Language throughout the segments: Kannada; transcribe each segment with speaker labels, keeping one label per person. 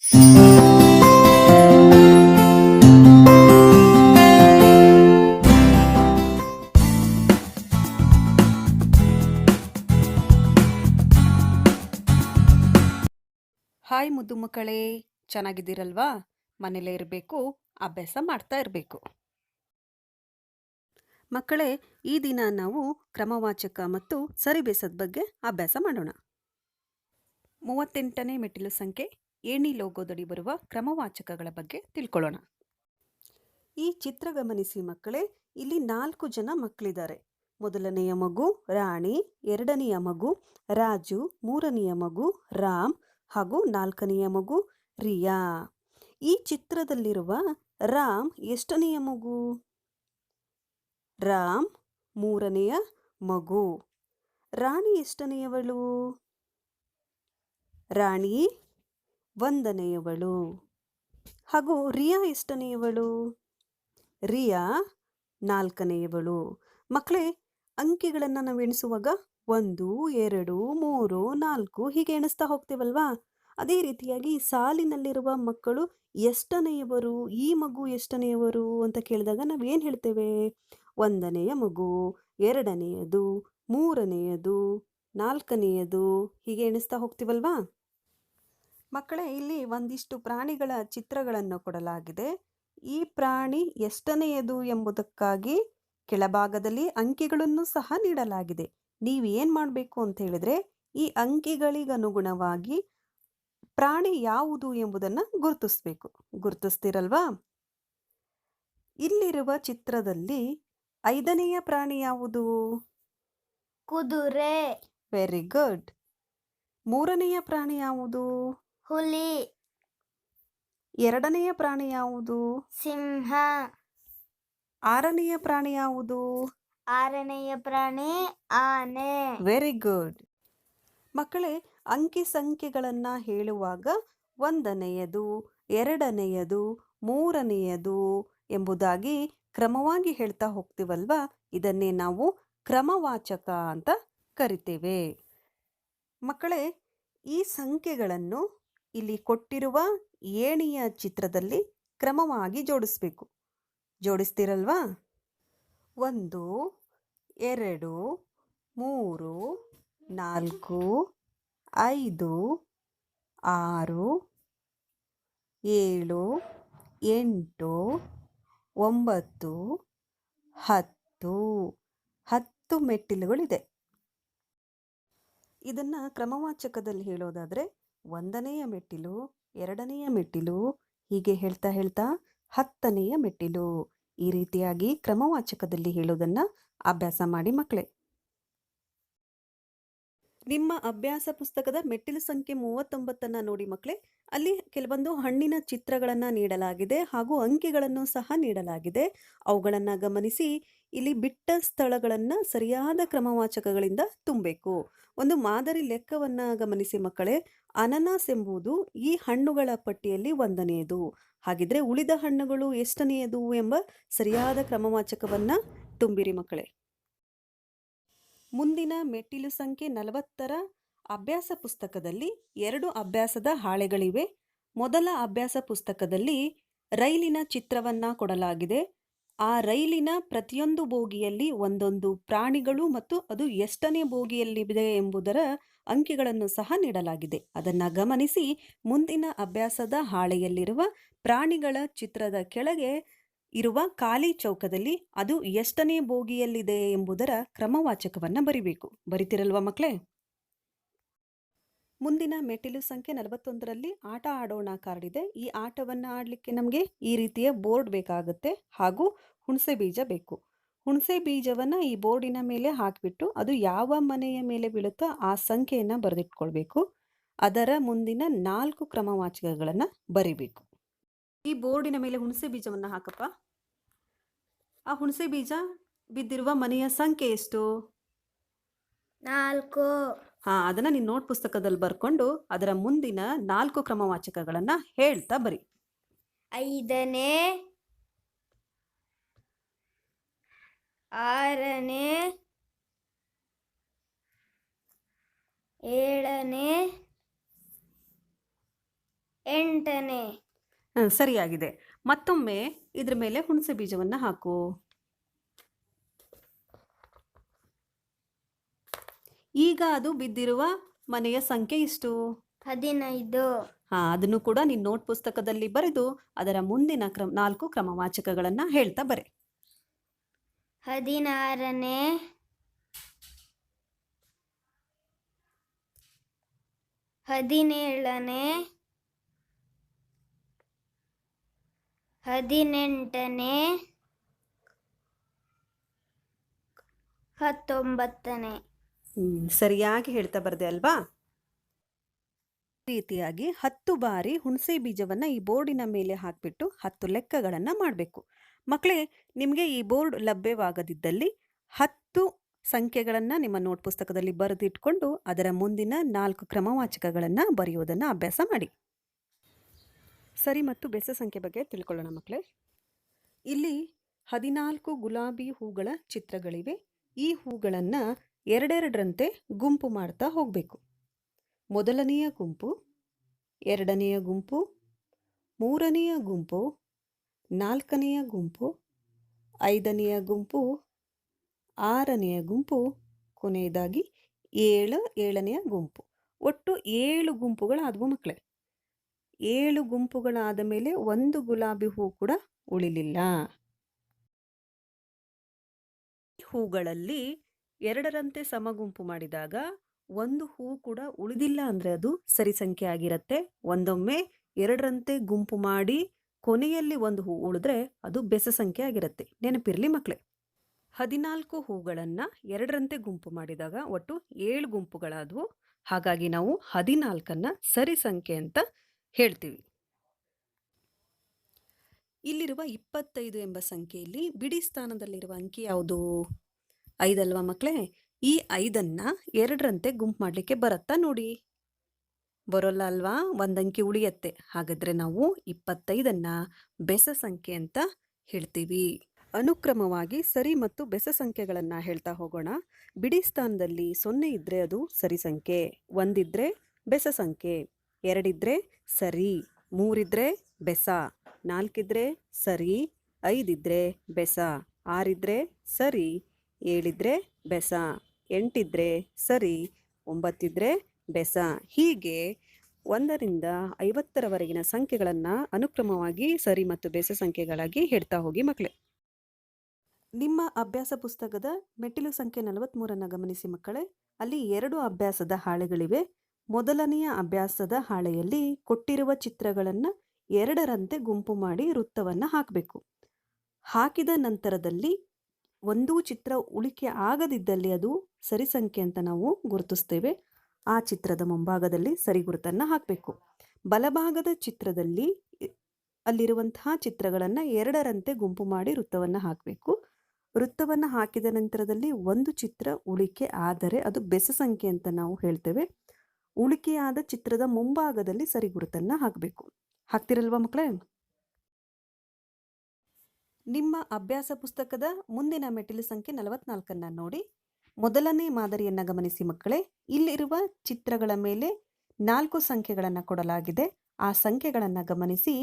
Speaker 1: ಹಾಯ್ ಮುದ್ದು ಮಕ್ಕಳೇ, ಚೆನ್ನಾಗಿದ್ದೀರಲ್ವಾ? ಮನೇಲೇ ಇರಬೇಕು, ಅಭ್ಯಾಸ ಮಾಡ್ತಾ ಇರಬೇಕು. ಮಕ್ಕಳೇ, ಈ ದಿನ ನಾವು ಕ್ರಮವಾಚಕ ಮತ್ತು ಸರಿಬೇಸದ ಬಗ್ಗೆ ಅಭ್ಯಾಸ ಮಾಡೋಣ. 38ನೇ ಮೆಟ್ಟಿಲು ಸಂಖ್ಯೆ ಏಣಿ ಲೋಗೋದಡಿ ಬರುವ ಕ್ರಮವಾಚಕಗಳ ಬಗ್ಗೆ ತಿಳ್ಕೊಳ್ಳೋಣ. ಈ ಚಿತ್ರ ಗಮನಿಸಿ ಮಕ್ಕಳೇ, ಇಲ್ಲಿ 4 ಜನ ಮಕ್ಕಳಿದ್ದಾರೆ. ಮೊದಲನೆಯ ಮಗು ರಾಣಿ, ಎರಡನೆಯ ಮಗು ರಾಜು, ಮೂರನೆಯ ಮಗು ರಾಮ್ ಹಾಗೂ 4ನೆಯ ಮಗು ರಿಯಾ. ಈ ಚಿತ್ರದಲ್ಲಿರುವ ರಾಮ್ ಎಷ್ಟನೆಯ ಮಗು? ರಾಮ್ 3ನೆಯ ಮಗು. ರಾಣಿ ಎಷ್ಟನೆಯವಳು? ರಾಣಿ 1ನೆಯವಳು. ಹಾಗೂ ರಿಯಾ ಎಷ್ಟನೆಯವಳು? ರಿಯಾ 4ನೆಯವಳು. ಮಕ್ಕಳೇ, ಅಂಕಿಗಳನ್ನು ನಾವು ಎಣಿಸುವಾಗ 1, 2, 3, 4 ಹೀಗೆ ಎಣಿಸ್ತಾ ಹೋಗ್ತೇವಲ್ವಾ? ಅದೇ ರೀತಿಯಾಗಿ ಸಾಲಿನಲ್ಲಿರುವ ಮಕ್ಕಳು ಎಷ್ಟನೆಯವರು, ಈ ಮಗು ಎಷ್ಟನೆಯವರು ಅಂತ ಕೇಳಿದಾಗ ನಾವು ಏನು ಹೇಳ್ತೇವೆ? 1ನೆಯ ಮಗು, 2ನೆಯದು, 3ನೆಯದು, 4ನೆಯದು ಹೀಗೆ ಎಣಿಸ್ತಾ ಹೋಗ್ತೀವಲ್ವಾ? ಮಕ್ಕಳೇ, ಇಲ್ಲಿ ಒಂದಿಷ್ಟು ಪ್ರಾಣಿಗಳ ಚಿತ್ರಗಳನ್ನು ಕೊಡಲಾಗಿದೆ. ಈ ಪ್ರಾಣಿ ಎಷ್ಟನೆಯದು ಎಂಬುದಕ್ಕಾಗಿ ಕೆಳಭಾಗದಲ್ಲಿ ಅಂಕಿಗಳನ್ನು ಸಹ ನೀಡಲಾಗಿದೆ. ನೀವು ಏನು ಮಾಡಬೇಕು ಅಂತ ಹೇಳಿದ್ರೆ, ಈ ಅಂಕಿಗಳಿಗನುಗುಣವಾಗಿ ಪ್ರಾಣಿ ಯಾವುದು ಎಂಬುದನ್ನು ಗುರುತಿಸಬೇಕು. ಗುರುತಿಸ್ತಿರಲ್ವಾ? ಇಲ್ಲಿರುವ ಚಿತ್ರದಲ್ಲಿ 5ನೆಯ ಪ್ರಾಣಿ ಯಾವುದು?
Speaker 2: ಕುದುರೆ.
Speaker 1: Very good. 3ನೆಯ ಪ್ರಾಣಿ ಯಾವುದು?
Speaker 2: ಹುಲಿ.
Speaker 1: 2ನೆಯ ಪ್ರಾಣಿ ಯಾವುದು?
Speaker 2: ಸಿಂಹ.
Speaker 1: 6ನೆಯ ಪ್ರಾಣಿ ಯಾವುದು?
Speaker 2: 6ನೆಯ ಪ್ರಾಣಿ ಆನೆ.
Speaker 1: Very good. ಮಕ್ಕಳೇ, ಅಂಕಿ ಸಂಖ್ಯೆಗಳನ್ನು ಹೇಳುವಾಗ 1ನೆಯದು, 2ನೆಯದು, 3ನೆಯದು ಎಂಬುದಾಗಿ ಕ್ರಮವಾಗಿ ಹೇಳ್ತಾ ಹೋಗ್ತೀವಲ್ವಾ? ಇದನ್ನೇ ನಾವು ಕ್ರಮವಾಚಕ ಅಂತ ಕರಿತೇವೆ. ಮಕ್ಕಳೇ, ಈ ಸಂಖ್ಯೆಗಳನ್ನು ಇಲ್ಲಿ ಕೊಟ್ಟಿರುವ ಏಣಿಯ ಚಿತ್ರದಲ್ಲಿ ಕ್ರಮವಾಗಿ ಜೋಡಿಸ್ಬೇಕು. ಜೋಡಿಸ್ತಿರಲ್ವಾ? 1, 2, 3, 4, 5, 6, 7, 8, 9, 10 ಮೆಟ್ಟಿಲುಗಳಿದೆ. ಇದನ್ನು ಕ್ರಮವಾಚಕದಲ್ಲಿ ಹೇಳೋದಾದರೆ 1ನೆಯ ಮೆಟ್ಟಿಲು, 2ನೆಯ ಮೆಟ್ಟಿಲು ಹೀಗೆ ಹೇಳ್ತಾ 10ನೆಯ ಮೆಟ್ಟಿಲು. ಈ ರೀತಿಯಾಗಿ ಕ್ರಮವಾಚಕದಲ್ಲಿ ಹೇಳೋದನ್ನು ಅಭ್ಯಾಸ ಮಾಡಿ ಮಕ್ಕಳೇ. ನಿಮ್ಮ ಅಭ್ಯಾಸ ಪುಸ್ತಕದ ಮೆಟ್ಟಿಲು ಸಂಖ್ಯೆ 39 ನೋಡಿ ಮಕ್ಕಳೇ. ಅಲ್ಲಿ ಕೆಲವೊಂದು ಹಣ್ಣಿನ ಚಿತ್ರಗಳನ್ನು ನೀಡಲಾಗಿದೆ ಹಾಗೂ ಅಂಕಿಗಳನ್ನು ಸಹ ನೀಡಲಾಗಿದೆ. ಅವುಗಳನ್ನು ಗಮನಿಸಿ ಇಲ್ಲಿ ಬಿಟ್ಟ ಸ್ಥಳಗಳನ್ನು ಸರಿಯಾದ ಕ್ರಮವಾಚಕಗಳಿಂದ ತುಂಬಬೇಕು. ಒಂದು ಮಾದರಿ ಲೆಕ್ಕವನ್ನು ಗಮನಿಸಿ ಮಕ್ಕಳೇ. ಅನನಾಸ್ ಎಂಬುದು ಈ ಹಣ್ಣುಗಳ ಪಟ್ಟಿಯಲ್ಲಿ 1ನೆಯದು. ಹಾಗಿದ್ರೆ ಉಳಿದ ಹಣ್ಣುಗಳು ಎಷ್ಟನೆಯದು ಎಂಬ ಸರಿಯಾದ ಕ್ರಮವಾಚಕವನ್ನು ತುಂಬಿರಿ ಮಕ್ಕಳೇ. ಮುಂದಿನ ಮೆಟ್ಟಿಲು ಸಂಖ್ಯೆ 40ರ ಅಭ್ಯಾಸ ಪುಸ್ತಕದಲ್ಲಿ 2 ಅಭ್ಯಾಸದ ಹಾಳೆಗಳಿವೆ. ಮೊದಲ ಅಭ್ಯಾಸ ಪುಸ್ತಕದಲ್ಲಿ ರೈಲಿನ ಚಿತ್ರವನ್ನು ಕೊಡಲಾಗಿದೆ. ಆ ರೈಲಿನ ಪ್ರತಿಯೊಂದು ಬೋಗಿಯಲ್ಲಿ ಒಂದೊಂದು ಪ್ರಾಣಿಗಳು ಮತ್ತು ಅದು ಎಷ್ಟನೇ ಬೋಗಿಯಲ್ಲಿದೆ ಎಂಬುದರ ಅಂಕಿಗಳನ್ನು ಸಹ ನೀಡಲಾಗಿದೆ. ಅದನ್ನು ಗಮನಿಸಿ ಮುಂದಿನ ಅಭ್ಯಾಸದ ಹಾಳೆಯಲ್ಲಿರುವ ಪ್ರಾಣಿಗಳ ಚಿತ್ರದ ಕೆಳಗೆ ಇರುವ ಖಾಲಿ ಚೌಕದಲ್ಲಿ ಅದು ಎಷ್ಟನೇ ಬೋಗಿಯಲ್ಲಿದೆ ಎಂಬುದರ ಕ್ರಮವಾಚಕವನ್ನು ಬರಿಬೇಕು. ಬರಿತಿರಲ್ವಾ ಮಕ್ಕಳೇ? ಮುಂದಿನ ಮೆಟ್ಟಿಲು ಸಂಖ್ಯೆ 41ರಲ್ಲಿ ಆಟ ಆಡೋಣ ಕಾರ್ಡ್ ಇದೆ. ಈ ಆಟವನ್ನು ಆಡಲಿಕ್ಕೆ ನಮಗೆ ಈ ರೀತಿಯ ಬೋರ್ಡ್ ಬೇಕಾಗುತ್ತೆ ಹಾಗೂ ಹುಣಸೆ ಬೀಜ ಬೇಕು. ಹುಣಸೆ ಬೀಜವನ್ನು ಈ ಬೋರ್ಡಿನ ಮೇಲೆ ಹಾಕಿಬಿಟ್ಟು ಅದು ಯಾವ ಮನೆಯ ಮೇಲೆ ಬೀಳುತ್ತೋ ಆ ಸಂಖ್ಯೆಯನ್ನು ಬರೆದಿಟ್ಕೊಳ್ಬೇಕು. ಅದರ ಮುಂದಿನ 4 ಕ್ರಮವಾಚಕಗಳನ್ನು ಬರಿಬೇಕು. ಈ ಬೋರ್ಡಿನ ಮೇಲೆ ಹುಣಸೆ ಬೀಜವನ್ನು ಹಾಕಪ್ಪ. ಆ ಹುಣಸೆ ಬೀಜ ಬಿದ್ದಿರುವ ಮನೆಯ ಸಂಖ್ಯೆ ಎಷ್ಟು?
Speaker 2: 4.
Speaker 1: ಅದನ್ನು ನೀನು ನೋಟ್ ಪುಸ್ತಕದಲ್ಲಿ ಬರ್ಕೊಂಡು ಅದರ ಮುಂದಿನ 4 ಕ್ರಮವಾಚಕಗಳನ್ನು ಹೇಳ್ತಾ ಬರಿ.
Speaker 2: 5ನೇ, 6ನೇ, 7ನೇ, ಎಂಟನೇ
Speaker 1: ಸರಿಯಾಗಿದೆ. ಮತ್ತೊಮ್ಮೆ ಇದ್ರ ಮೇಲೆ ಹುಣಸೆ ಬೀಜವನ್ನು ಹಾಕು. ಈಗ ಅದು ಬಿದ್ದಿರುವ ಮನೆಯ ಸಂಖ್ಯೆ ಎಷ್ಟು?
Speaker 2: 15
Speaker 1: ಅದನ್ನು ಕೂಡ ನಿನ್ನ ನೋಟ್ ಪುಸ್ತಕದಲ್ಲಿ ಬರೆದು ಅದರ ಮುಂದಿನ 4 ಕ್ರಮವಾಚಕಗಳನ್ನು ಹೇಳ್ತಾ ಬರೆ.
Speaker 2: 16ನೇ 17ನೇ 18ನೇ 19ನೇ
Speaker 1: ಸರಿಯಾಗಿ ಹೇಳ್ತಾ ಬರ್ದೆ ಅಲ್ವಾ? ರೀತಿಯಾಗಿ 10 ಬಾರಿ ಹುಣಸೆ ಬೀಜವನ್ನು ಈ ಬೋರ್ಡಿನ ಮೇಲೆ ಹಾಕಿಬಿಟ್ಟು 10 ಲೆಕ್ಕಗಳನ್ನು ಮಾಡಬೇಕು. ಮಕ್ಕಳೇ, ನಿಮಗೆ ಈ ಬೋರ್ಡ್ ಲಭ್ಯವಾಗದಿದ್ದಲ್ಲಿ 10 ಸಂಖ್ಯೆಗಳನ್ನು ನಿಮ್ಮ ನೋಟ್ ಪುಸ್ತಕದಲ್ಲಿ ಬರೆದಿಟ್ಕೊಂಡು ಅದರ ಮುಂದಿನ 4 ಕ್ರಮವಾಚಕಗಳನ್ನು ಬರೆಯೋದನ್ನು ಅಭ್ಯಾಸ ಮಾಡಿ. ಸರಿ ಮತ್ತು ಬೆಸ ಸಂಖ್ಯೆ ಬಗ್ಗೆ ತಿಳ್ಕೊಳ್ಳೋಣ ಮಕ್ಕಳೇ. ಇಲ್ಲಿ 14 ಗುಲಾಬಿ ಹೂಗಳ ಚಿತ್ರಗಳಿವೆ. ಈ ಹೂಗಳನ್ನು ಎರಡೆರಡರಂತೆ ಗುಂಪು ಮಾಡ್ತಾ ಹೋಗಬೇಕು. ಮೊದಲನೆಯ ಗುಂಪು, ಎರಡನೆಯ ಗುಂಪು, ಮೂರನೆಯ ಗುಂಪು, ನಾಲ್ಕನೆಯ ಗುಂಪು, ಐದನೆಯ ಗುಂಪು, ಆರನೆಯ ಗುಂಪು, ಕೊನೆಯದಾಗಿ ಏಳನೆಯ ಗುಂಪು. ಒಟ್ಟು 7 ಗುಂಪುಗಳಾದವು ಮಕ್ಕಳೇ. 7 ಗುಂಪುಗಳಾದ ಮೇಲೆ ಒಂದು ಗುಲಾಬಿ ಹೂ ಕೂಡ ಉಳಿಲಿಲ್ಲ. ಹೂಗಳಲ್ಲಿ ಎರಡರಂತೆ ಸಮಗುಂಪು ಮಾಡಿದಾಗ ಒಂದು ಹೂ ಕೂಡ ಉಳಿದಿಲ್ಲ ಅಂದರೆ ಅದು ಸರಿ ಸಂಖ್ಯೆ ಆಗಿರುತ್ತೆ. ಒಂದೊಮ್ಮೆ ಎರಡರಂತೆ ಗುಂಪು ಮಾಡಿ ಕೊನೆಯಲ್ಲಿ ಒಂದು ಹೂ ಉಳಿದ್ರೆ ಅದು ಬೆಸ ಸಂಖ್ಯೆ ಆಗಿರುತ್ತೆ. ನೆನಪಿರಲಿ ಮಕ್ಕಳೇ. 14 ಹೂಗಳನ್ನು ಎರಡರಂತೆ ಗುಂಪು ಮಾಡಿದಾಗ ಒಟ್ಟು 7 ಗುಂಪುಗಳಾದವು. ಹಾಗಾಗಿ ನಾವು 14ನ್ನು ಸರಿ ಸಂಖ್ಯೆ ಅಂತ ಹೇಳ್ತೀವಿ. ಇಲ್ಲಿರುವ 25 ಎಂಬ ಸಂಖ್ಯೆಯಲ್ಲಿ ಬಿಡಿ ಸ್ಥಾನದಲ್ಲಿರುವ ಅಂಕಿ ಯಾವುದು? 5 ಅಲ್ವಾ ಮಕ್ಕಳೇ? ಈ 5ನ್ನು ಎರಡರಂತೆ ಗುಂಪು ಮಾಡಲಿಕ್ಕೆ ಬರುತ್ತಾ ನೋಡಿ? ಬರೋಲ್ಲ ಅಲ್ವಾ? ಒಂದಂಕಿ ಉಳಿಯತ್ತೆ. ಹಾಗಾದರೆ ನಾವು 25ನ್ನು ಬೆಸ ಸಂಖ್ಯೆ ಅಂತ ಹೇಳ್ತೀವಿ. ಅನುಕ್ರಮವಾಗಿ ಸರಿ ಮತ್ತು ಬೆಸ ಸಂಖ್ಯೆಗಳನ್ನು ಹೇಳ್ತಾ ಹೋಗೋಣ. ಬಿಡಿ ಸ್ಥಾನದಲ್ಲಿ 0 ಇದ್ದರೆ ಅದು ಸರಿ ಸಂಖ್ಯೆ, 1 ಇದ್ದರೆ ಬೆಸ ಸಂಖ್ಯೆ, 2 ಇದ್ದರೆ ಸರಿ, 3 ಇದ್ದರೆ ಬೆಸ, 4 ಇದ್ದರೆ ಸರಿ, 5 ಇದ್ದರೆ ಬೆಸ, 6 ಇದ್ದರೆ ಸರಿ, 7 ಇದ್ದರೆ ಬೆಸ, 8 ಇದ್ದರೆ ಸರಿ, 9 ಇದ್ದರೆ ಬೆಸ. ಹೀಗೆ 1ರಿಂದ 50ರವರೆಗಿನ ಸಂಖ್ಯೆಗಳನ್ನು ಅನುಕ್ರಮವಾಗಿ ಸರಿ ಮತ್ತು ಬೆಸ ಸಂಖ್ಯೆಗಳಾಗಿ ಹೇಳ್ತಾ ಹೋಗಿ ಮಕ್ಕಳೇ. ನಿಮ್ಮ ಅಭ್ಯಾಸ ಪುಸ್ತಕದ ಮೆಟ್ಟಿಲು ಸಂಖ್ಯೆ 43ನ್ನು ಗಮನಿಸಿ ಮಕ್ಕಳೇ. ಅಲ್ಲಿ 2 ಅಭ್ಯಾಸದ ಹಾಳೆಗಳಿವೆ. ಮೊದಲನೆಯ ಅಭ್ಯಾಸದ ಹಾಳೆಯಲ್ಲಿ ಕೊಟ್ಟಿರುವ ಚಿತ್ರಗಳನ್ನು ಎರಡರಂತೆ ಗುಂಪು ಮಾಡಿ ವೃತ್ತವನ್ನು ಹಾಕಬೇಕು. ಹಾಕಿದ ನಂತರದಲ್ಲಿ ಒಂದೂ ಚಿತ್ರ ಉಳಿಕೆ ಆಗದಿದ್ದಲ್ಲಿ ಅದು ಸರಿ ಸಂಖ್ಯೆ ಅಂತ ನಾವು ಗುರುತಿಸ್ತೇವೆ. ಆ ಚಿತ್ರದ ಮುಂಭಾಗದಲ್ಲಿ ಸರಿ ಗುರುತನ್ನು ಹಾಕಬೇಕು. ಬಲಭಾಗದ ಚಿತ್ರದಲ್ಲಿ ಅಲ್ಲಿರುವಂತಹ ಚಿತ್ರಗಳನ್ನು ಎರಡರಂತೆ ಗುಂಪು ಮಾಡಿ ವೃತ್ತವನ್ನು ಹಾಕಬೇಕು. ವೃತ್ತವನ್ನು ಹಾಕಿದ ನಂತರದಲ್ಲಿ ಒಂದು ಚಿತ್ರ ಉಳಿಕೆ ಆದರೆ ಅದು ಬೆಸ ಸಂಖ್ಯೆ ಅಂತ ನಾವು ಹೇಳ್ತೇವೆ. ಉಳಿಕೆಯಾದ ಚಿತ್ರದ ಮುಂಭಾಗದಲ್ಲಿ ಸರಿ ಗುರುತನ್ನು ಹಾಕಬೇಕು. ಹಾಕ್ತಿರಲ್ವಾ ಮಕ್ಕಳೇ? ನಿಮ್ಮ ಅಭ್ಯಾಸ ಪುಸ್ತಕದ ಮುಂದಿನ ಮೆಟ್ಟಿಲು ಸಂಖ್ಯೆ 44ನ್ನು ನೋಡಿ. ಮೊದಲನೇ ಮಾದರಿಯನ್ನು ಗಮನಿಸಿ ಮಕ್ಕಳೇ. ಇಲ್ಲಿರುವ ಚಿತ್ರಗಳ ಮೇಲೆ 4 ಸಂಖ್ಯೆಗಳನ್ನು ಕೊಡಲಾಗಿದೆ. ಆ ಸಂಖ್ಯೆಗಳನ್ನು ಗಮನಿಸಿ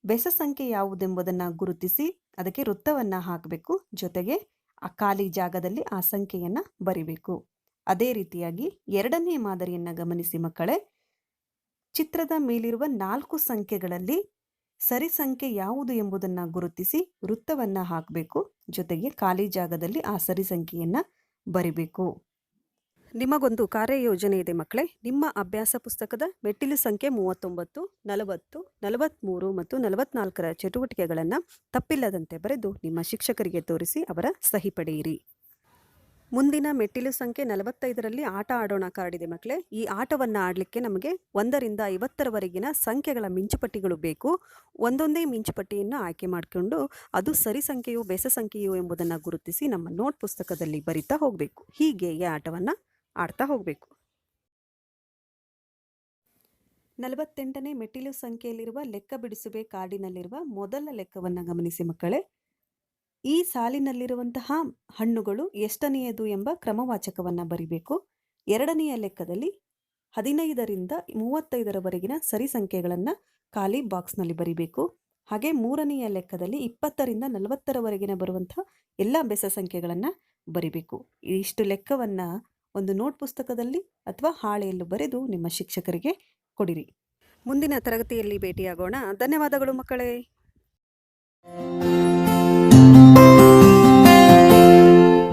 Speaker 1: ಬೆಸ ಸಂಖ್ಯೆ ಯಾವುದೆಂಬುದನ್ನು ಗುರುತಿಸಿ ಅದಕ್ಕೆ ವೃತ್ತವನ್ನು ಹಾಕಬೇಕು. ಜೊತೆಗೆ ಆ ಖಾಲಿ ಜಾಗದಲ್ಲಿ ಆ ಸಂಖ್ಯೆಯನ್ನು ಬರಿಬೇಕು. ಅದೇ ರೀತಿಯಾಗಿ ಎರಡನೇ ಮಾದರಿಯನ್ನು ಗಮನಿಸಿ ಮಕ್ಕಳೇ. ಚಿತ್ರದ ಮೇಲಿರುವ 4 ಸಂಖ್ಯೆಗಳಲ್ಲಿ ಸರಿ ಸಂಖ್ಯೆ ಯಾವುದು ಎಂಬುದನ್ನು ಗುರುತಿಸಿ ವೃತ್ತವನ್ನು ಹಾಕಬೇಕು. ಜೊತೆಗೆ ಖಾಲಿ ಜಾಗದಲ್ಲಿ ಆ ಸರಿ ಸಂಖ್ಯೆಯನ್ನು ಬರಿಬೇಕು. ನಿಮಗೊಂದು ಕಾರ್ಯಯೋಜನೆ ಇದೆ ಮಕ್ಕಳೇ. ನಿಮ್ಮ ಅಭ್ಯಾಸ ಪುಸ್ತಕದ ಮೆಟ್ಟಿಲು ಸಂಖ್ಯೆ 39, 40, 43 ಮತ್ತು 44ರ ಚಟುವಟಿಕೆಗಳನ್ನು ತಪ್ಪಿಲ್ಲದಂತೆ ಬರೆದು ನಿಮ್ಮ ಶಿಕ್ಷಕರಿಗೆ ತೋರಿಸಿ ಅವರ ಸಹಿ ಪಡೆಯಿರಿ. ಮುಂದಿನ ಮೆಟ್ಟಿಲು ಸಂಖ್ಯೆ 45ರಲ್ಲಿ ಆಟ ಆಡೋಣ ಕಾರ್ಡ್ ಇದೆ ಮಕ್ಕಳೇ. ಈ ಆಟವನ್ನು ಆಡಲಿಕ್ಕೆ ನಮಗೆ 1ರಿಂದ 50ರವರೆಗಿನ ಸಂಖ್ಯೆಗಳ ಮಿಂಚುಪಟ್ಟಿಗಳು ಬೇಕು. ಒಂದೊಂದೇ ಮಿಂಚುಪಟ್ಟಿಯನ್ನು ಆಯ್ಕೆ ಮಾಡಿಕೊಂಡು ಅದು ಸರಿ ಸಂಖ್ಯೆಯೋ ಬೆಸ ಸಂಖ್ಯೆಯೋ ಎಂಬುದನ್ನು ಗುರುತಿಸಿ ನಮ್ಮ ನೋಟ್ ಪುಸ್ತಕದಲ್ಲಿ ಬರಿತಾ ಹೋಗಬೇಕು. ಹೀಗೆ ಈ ಆಟವನ್ನು ಆಡ್ತಾ ಹೋಗಬೇಕು. 48ನೇ ಮೆಟ್ಟಿಲು ಸಂಖ್ಯೆಯಲ್ಲಿರುವ ಲೆಕ್ಕ ಬಿಡಿಸುವೆ ಕಾರ್ಡಿನಲ್ಲಿರುವ ಮೊದಲ ಲೆಕ್ಕವನ್ನು ಗಮನಿಸಿ ಮಕ್ಕಳೇ. ಈ ಸಾಲಿನಲ್ಲಿರುವಂತಹ ಹಣ್ಣುಗಳು ಎಷ್ಟನೆಯದು ಎಂಬ ಕ್ರಮವಾಚಕವನ್ನು ಬರಿಬೇಕು. ಎರಡನೆಯ ಲೆಕ್ಕದಲ್ಲಿ 15ರಿಂದ 35ರವರೆಗಿನ ಸರಿ ಸಂಖ್ಯೆಗಳನ್ನು ಖಾಲಿ ಬಾಕ್ಸ್ನಲ್ಲಿ ಬರಿಬೇಕು. ಹಾಗೆ 3ನೆಯ ಲೆಕ್ಕದಲ್ಲಿ 20ರಿಂದ 40ರವರೆಗಿನ ಬರುವಂಥ ಎಲ್ಲ ಬೆಸ ಸಂಖ್ಯೆಗಳನ್ನು ಬರಿಬೇಕು. ಇಷ್ಟು ಲೆಕ್ಕವನ್ನು ಒಂದು ನೋಟ್ ಪುಸ್ತಕದಲ್ಲಿ ಅಥವಾ ಹಾಳೆಯಲ್ಲೂ ಬರೆದು ನಿಮ್ಮ ಶಿಕ್ಷಕರಿಗೆ ಕೊಡಿರಿ. ಮುಂದಿನ ತರಗತಿಯಲ್ಲಿ ಭೇಟಿಯಾಗೋಣ. ಧನ್ಯವಾದಗಳು ಮಕ್ಕಳೇ.